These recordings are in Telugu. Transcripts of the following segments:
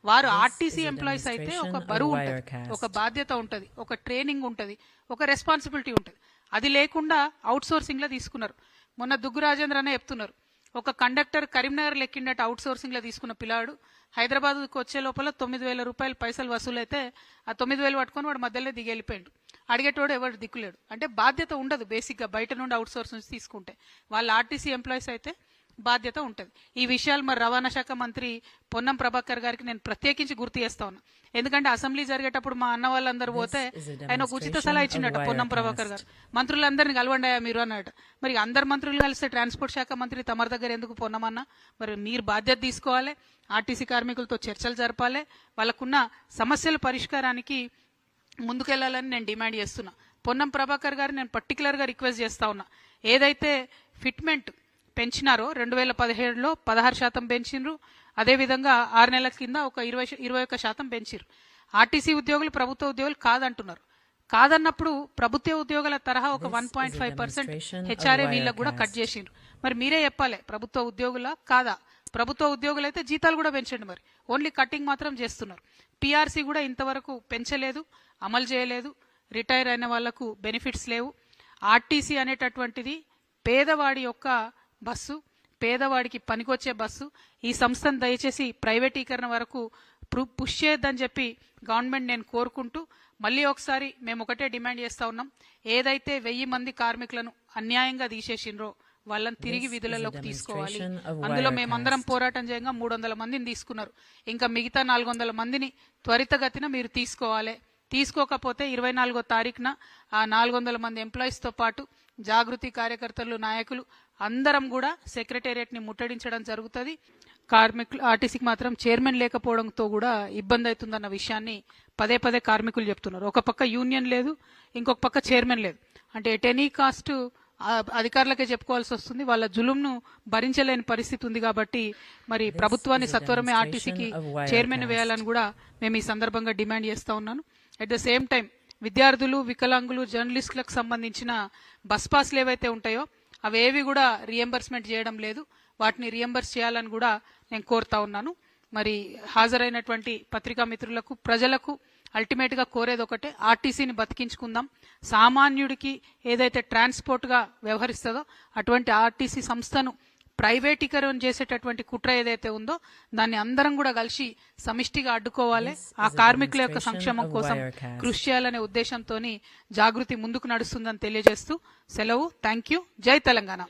వారు ఆర్టీసీ ఎంప్లాయీస్ అయితే ఒక బరువు ఉంటుంది, ఒక బాధ్యత ఉంటుంది, ఒక ట్రైనింగ్ ఉంటుంది, ఒక రెస్పాన్సిబిలిటీ ఉంటుంది. అది లేకుండా అవుట్ సోర్సింగ్ లో తీసుకున్నారు. మొన్న దుగ్గు రాజేంద్ర అనే చెప్తున్నారు, ఒక కండక్టర్ కరీంనగర్ లెక్కిండట అవుట్ సోర్సింగ్ లో తీసుకున్న పిల్లాడు హైదరాబాద్కి వచ్చే లోపల 9,000 రూపాయలు పైసలు వసూలైతే ఆ 9,000 పట్టుకొని వాడు మధ్యలో దిగి వెళ్ళిపోయాడు. అడిగేటోడు ఎవరు దిక్కులేడు. అంటే బాధ్యత ఉండదు బేసిక్ గా, బయట నుండి అవుట్ సోర్స్ నుంచి తీసుకుంటే. వాళ్ళ ఆర్టీసీ ఎంప్లాయీస్ అయితే బాధ్యత ఉంటుంది. ఈ విషయాలు మరి రవాణా శాఖ మంత్రి పొన్నం ప్రభాకర్ గారికి నేను ప్రత్యేకించి గుర్తు చేస్తా ఉన్నా. ఎందుకంటే అసెంబ్లీ జరిగేటప్పుడు మా అన్న వాళ్ళందరూ పోతే ఆయన ఒక ఉచిత సలహా ఇచ్చిండట పొన్నం ప్రభాకర్ గారు, మంత్రులందరినీ కలవండాయా మీరు అన్నట. మరి అందరు మంత్రులు కలిస్తే ట్రాన్స్పోర్ట్ శాఖ మంత్రి తమరి దగ్గర ఎందుకు పొన్నమన్నా? మరి మీరు బాధ్యత తీసుకోవాలి, ఆర్టీసీ కార్మికులతో చర్చలు జరపాలి, వాళ్ళకున్న సమస్యల పరిష్కారానికి ముందుకెళ్లాలని నేను డిమాండ్ చేస్తున్నా. పొన్నం ప్రభాకర్ గారు నేను పర్టికులర్ గా రిక్వెస్ట్ చేస్తా ఉన్నా, ఏదైతే ఫిట్మెంట్ పెంచినారో 2017లో 16% పెంచినారు, అదేవిధంగా 6 నెలల కింద ఒక 21% పెంచారు. ఆర్టీసీ ఉద్యోగులు ప్రభుత్వ ఉద్యోగులు కాదంటున్నారు. కాదన్నప్పుడు ప్రభుత్వ ఉద్యోగుల తరహా ఒక 1.5% హెచ్ఆర్ఏ వీళ్ళకు కూడా కట్ చేసిండ్రు. మరి మీరే చెప్పాలి, ప్రభుత్వ ఉద్యోగుల కాదా? ప్రభుత్వ ఉద్యోగులు అయితే జీతాలు కూడా పెంచండి, మరి ఓన్లీ కట్టింగ్ మాత్రం చేస్తున్నారు. పిఆర్సీ కూడా ఇంతవరకు పెంచలేదు, అమలు చేయలేదు. రిటైర్ అయిన వాళ్లకు బెనిఫిట్స్ లేవు. ఆర్టీసీ అనేటటువంటిది పేదవాడి యొక్క బస్సు, పేదవాడికి పనికొచ్చే బస్సు. ఈ సంస్థను దయచేసి ప్రైవేటీకరణ వరకు పుష్ చేయొద్దని చెప్పి గవర్నమెంట్ నేను కోరుకుంటూ, మళ్ళీ ఒకసారి మేము ఒకటే డిమాండ్ చేస్తా ఉన్నాం, ఏదైతే 1000 మంది కార్మికులను అన్యాయంగా తీసేసిండ్రో వాళ్ళని తిరిగి విధులలోకి తీసుకోవాలి. అందులో మేమందరం పోరాటం చేయంగా 300 మందిని తీసుకున్నారు. ఇంకా మిగతా 400 మందిని త్వరితగతిన మీరు తీసుకోవాలి. తీసుకోకపోతే 24వ తారీఖున ఆ 400 మంది ఎంప్లాయీస్ తో పాటు జాగృతి కార్యకర్తలు, నాయకులు అందరం కూడా సెక్రటేరియట్ ని ముట్టడించడం జరుగుతుంది. కార్మికులు ఆర్టీసీకి మాత్రం చైర్మన్ లేకపోవడంతో కూడా ఇబ్బంది అవుతుందన్న విషయాన్ని పదే పదే కార్మికులు చెప్తున్నారు. ఒక పక్క యూనియన్ లేదు, ఇంకొక పక్క చైర్మన్ లేదు. అంటే ఎట్ ఎనీ కాస్ట్ అధికారులకే చెప్పుకోవాల్సి వస్తుంది. వాళ్ళ జులుంను భరించలేని పరిస్థితి ఉంది. కాబట్టి మరి ప్రభుత్వాన్ని సత్వరమే ఆర్టీసీకి చైర్మన్ వేయాలని కూడా మేము ఈ సందర్భంగా డిమాండ్ చేస్తా ఉన్నాను. అట్ ద సేమ్ టైం విద్యార్థులు, వికలాంగులు, జర్నలిస్టులకు సంబంధించిన బస్ పాస్లు ఏవైతే ఉంటాయో అవేవి కూడా రియంబర్స్మెంట్ చేయడం లేదు. వాటిని రియంబర్స్ చేయాలని కూడా నేను కోరుతా ఉన్నాను. మరి హాజరైనటువంటి పత్రికా మిత్రులకు, ప్రజలకు అల్టిమేట్ గా కోరేది ఒకటే, ఆర్టీసీని బతికించుకుందాం. సామాన్యుడికి ఏదైతే ట్రాన్స్పోర్ట్ గా వ్యవహరిస్తుందో అటువంటి ఆర్టీసీ సంస్థను ప్రైవేటీకరణ చేసేటటువంటి కుట్ర ఏదైతే ఉందో దాన్ని అందరం కూడా కలిసి సమిష్టిగా అడ్డుకోవాలి. ఆ కార్మికుల యొక్క సంక్షేమం కోసం కృషి చేయాలనే ఉద్దేశంతో జాగృతి ముందుకు నడుస్తుందని తెలియజేస్తూ సెలవు. Thank you. జై తెలంగాణ,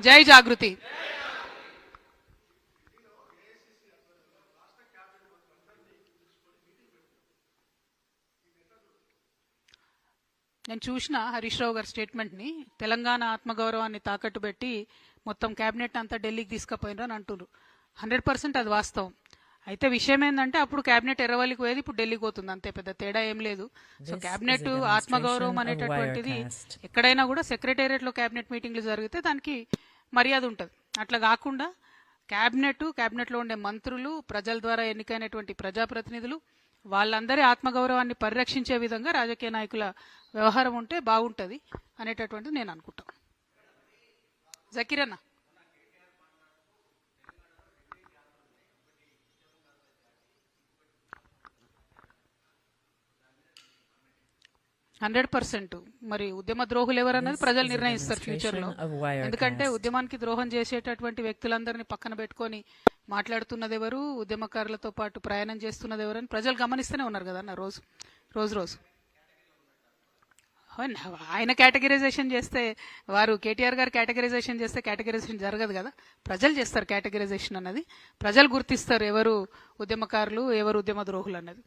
జై జాగృతి. నేను చూసిన హరీష్ రావు గారి స్టేట్మెంట్ ని, తెలంగాణ ఆత్మగౌరవాన్ని తాకట్టు పెట్టి మొత్తం కేబినెట్ అంతా ఢిల్లీకి తీసుకుపోయినరు అని అంటున్నారు. 100% అది వాస్తవం. అయితే విషయం ఏంటంటే అప్పుడు కేబినెట్ ఎర్రవల్లికి పోయేది, ఇప్పుడు ఢిల్లీకి పోతుంది. అంతే, పెద్ద తేడా ఏం లేదు. సో కేబినెట్ ఆత్మగౌరవం అనేటటువంటిది ఎక్కడైనా కూడా సెక్రటేరియట్ లో కేబినెట్ మీటింగ్లు జరిగితే దానికి మర్యాద ఉంటుంది. అట్లా కాకుండా కేబినెట్ లో ఉండే మంత్రులు, ప్రజల ద్వారా ఎన్నికైనటువంటి ప్రజాప్రతినిధులు, వాళ్ళందరి ఆత్మగౌరవాన్ని పరిరక్షించే విధంగా రాజకీయ నాయకుల వ్యవహారం ఉంటే బాగుంటుంది అనేటటువంటిది నేను అనుకుంటాను. జకీర్ అన్న, మరి ఉద్యమ ద్రోహులు ఎవరన్నది ప్రజలు నిర్ణయిస్తారు ఫ్యూచర్ లో. ఎందుకంటే ఉద్యమానికి ద్రోహం చేసేటటువంటి వ్యక్తులందరినీ పక్కన పెట్టుకొని మాట్లాడుతున్నది ఎవరు, ఉద్యమకారులతో పాటు ప్రయాణం చేస్తున్నది ఎవరని ప్రజలు గమనిస్తూనే ఉన్నారు కదా రోజు. ఆయన కేటగిరైజేషన్ చేస్తే, వారు కేటీఆర్ గారు కేటగిరైజేషన్ చేస్తే కేటగిరైజేషన్ జరగదు కదా. ప్రజలు చేస్తారు కేటగిరైజేషన్ అన్నది. ప్రజలు గుర్తిస్తారు ఎవరు ఉద్యమకారులు, ఎవరు ఉద్యమ ద్రోహులు అన్నది.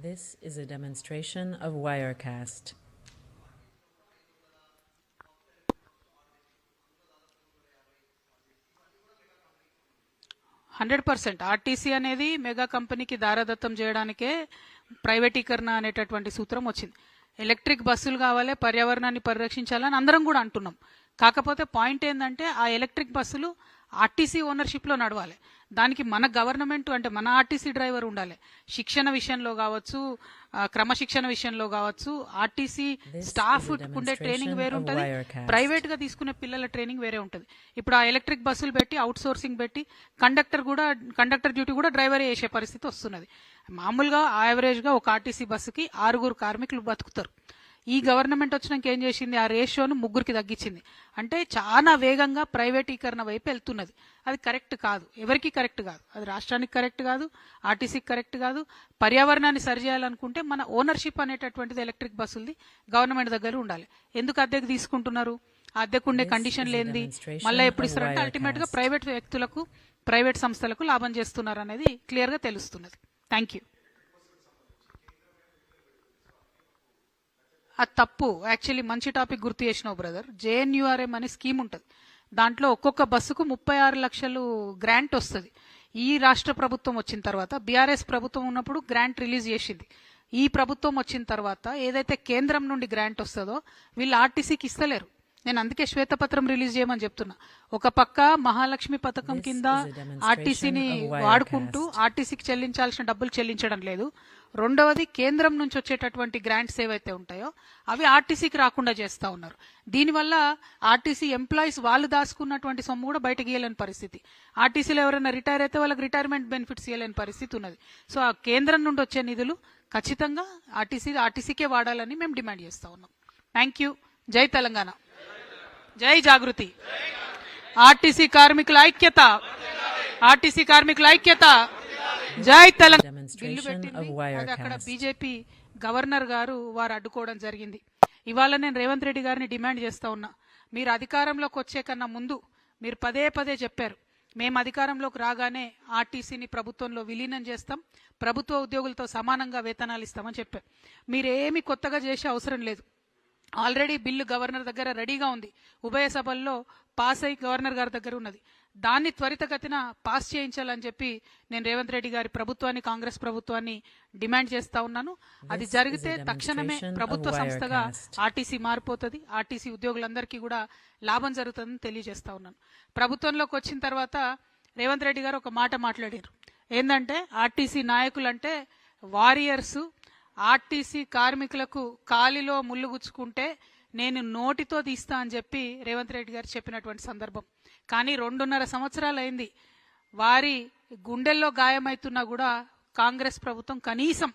This is a demonstration of Wirecast. 100% RTC అనేది మెగా కంపెనీకి దారదత్తం చేయడానికే ప్రైవేటీకరణ అనేటటువంటి సూత్రం వచ్చింది. ఎలక్ట్రిక్ బస్సులు కావాలి, పర్యావరణాన్ని పరిరక్షించాలని అందరం కూడా అంటున్నాం. కాకపోతే పాయింట్ ఏంటంటే ఆ ఎలక్ట్రిక్ బస్సులు ఆర్టీసీ ఓనర్షిప్ లో నడవాలి. దానికి మన గవర్నమెంట్ అంటే మన ఆర్టీసీ డ్రైవర్ ఉండాలి. శిక్షణ విషయంలో కావచ్చు, క్రమశిక్షణ విషయంలో కావచ్చు, ఆర్టీసీ స్టాఫ్ ఉండే ట్రైనింగ్ వేరే ఉంటుంది, ప్రైవేట్ గా తీసుకునే పిల్లల ట్రైనింగ్ వేరే ఉంటుంది. ఇప్పుడు ఆ ఎలక్ట్రిక్ బస్సులు పెట్టి అవుట్ సోర్సింగ్ పెట్టి కండక్టర్ డ్యూటీ కూడా డ్రైవర్ చేసే పరిస్థితి వస్తున్నది. మామూలుగా యావరేజ్ గా ఒక ఆర్టీసీ బస్సుకి 6 కార్మికులు బతుకుతారు. ఈ గవర్నమెంట్ వచ్చినాక ఏం చేసింది, ఆ రేషియోను 3కి తగ్గించింది. అంటే చాలా వేగంగా ప్రైవేటీకరణ వైపు వెళ్తున్నది. అది కరెక్ట్ కాదు, ఎవరికి కరెక్ట్ కాదు. అది రాష్ట్రానికి కరెక్ట్ కాదు, ఆర్టీసీకి కరెక్ట్ కాదు. పర్యావరణాన్ని సరిచేయాలనుకుంటే మన ఓనర్షిప్ అనేటటువంటిది ఎలక్ట్రిక్ బస్సులది గవర్నమెంట్ దగ్గర ఉండాలి. ఎందుకు అద్దెకు తీసుకుంటున్నారు? ఆ అద్దెకు ఉండే కండిషన్లు ఏంది, మళ్ళీ ఎప్పుడు ఇస్తారంటే అల్టిమేట్ గా ప్రైవేట్ వ్యక్తులకు, ప్రైవేట్ సంస్థలకు లాభం చేస్తున్నారు అనేది క్లియర్ గా తెలుస్తున్నది. Thank you. అది తప్పు. యాక్చువల్లీ మంచి టాపిక్ గుర్తు చేసినావు బ్రదర్. జేఎన్యూఆర్ఎం అనే స్కీమ్ ఉంటుంది. దాంట్లో ఒక్కొక్క బస్సుకు 36 లక్షలు గ్రాంట్ వస్తుంది. ఈ రాష్ట్ర ప్రభుత్వం వచ్చిన తర్వాత, బీఆర్ఎస్ ప్రభుత్వం ఉన్నప్పుడు గ్రాంట్ రిలీజ్ చేసింది. ఈ ప్రభుత్వం వచ్చిన తర్వాత ఏదైతే కేంద్రం నుండి గ్రాంట్ వస్తుందో వీళ్ళు ఆర్టీసీకి ఇస్తలేరు. నేను అందుకే శ్వేతపత్రం రిలీజ్ చేయమని చెప్తున్నా. ఒక పక్క మహాలక్ష్మి పథకం కింద ఆర్టీసీని వాడుకుంటూ ఆర్టీసీకి చెల్లించాల్సిన డబ్బులు చెల్లించడం లేదు. రెండవది, కేంద్రం నుంచి వచ్చేటటువంటి గ్రాంట్స్ ఏవైతే ఉంటాయో అవి ఆర్టీసీకి రాకుండా చేస్తా ఉన్నారు. దీనివల్ల ఆర్టీసీ ఎంప్లాయీస్ వాళ్ళు దాచుకున్నటువంటి సొమ్ము కూడా బయటకు ఇవ్వలేని పరిస్థితి. ఆర్టీసీలో ఎవరైనా రిటైర్ అయితే వాళ్ళకి రిటైర్మెంట్ బెనిఫిట్స్ ఇవ్వలేని పరిస్థితి ఉన్నది. సో ఆ కేంద్రం నుండి వచ్చే నిధులు ఖచ్చితంగా ఆర్టీసీకే వాడాలని మేము డిమాండ్ చేస్తా ఉన్నాం. Thank you. జై తెలంగాణ, జై జాగృతి. ఆర్టీసీ కార్మికుల ఐక్యత, ఆర్టీసీ కార్మికుల ఐక్యత. జై తెలంగాణ. బిల్లు పెట్టింది అది అక్కడ బీజేపీ గవర్నర్ గారు వారు అడ్డుకోవడం జరిగింది. ఇవాళ నేను రేవంత్ రెడ్డి గారిని డిమాండ్ చేస్తా ఉన్నా, మీరు అధికారంలోకి వచ్చే కన్నా ముందు మీరు పదే పదే చెప్పారు, మేము అధికారంలోకి రాగానే ఆర్టీసీని ప్రభుత్వంలో విలీనం చేస్తాం, ప్రభుత్వ ఉద్యోగులతో సమానంగా వేతనాలు ఇస్తామని చెప్పారు. మీరేమి కొత్తగా చేసే అవసరం లేదు. ఆల్రెడీ బిల్లు గవర్నర్ దగ్గర రెడీగా ఉంది, ఉభయ సభల్లో పాస్ అయి గవర్నర్ గారి దగ్గర ఉన్నది. దాన్ని త్వరితగతిన పాస్ చేయించాలని చెప్పి నేను రేవంత్ రెడ్డి గారి ప్రభుత్వాన్ని, కాంగ్రెస్ ప్రభుత్వాన్ని డిమాండ్ చేస్తా ఉన్నాను. అది జరిగితే తక్షణమే ప్రభుత్వ సంస్థగా ఆర్టీసీ మారిపోతుంది, ఆర్టీసీ ఉద్యోగులందరికీ కూడా లాభం జరుగుతుందని తెలియజేస్తా ఉన్నాను. ప్రభుత్వంలోకి వచ్చిన తర్వాత రేవంత్ రెడ్డి గారు ఒక మాట మాట్లాడారు. ఏంటంటే ఆర్టీసీ నాయకులంటే వారియర్స్, ఆర్టీసీ కార్మికులకు కాలిలో ముళ్ళు గుచ్చుకుంటే నేను నోటితో తీస్తా అని చెప్పి రేవంత్ రెడ్డి గారు చెప్పినటువంటి సందర్భం. కానీ 2.5 సంవత్సరాలు అయింది. వారి గుండెల్లో గాయమైతున్నా కూడా కాంగ్రెస్ ప్రభుత్వం కనీసం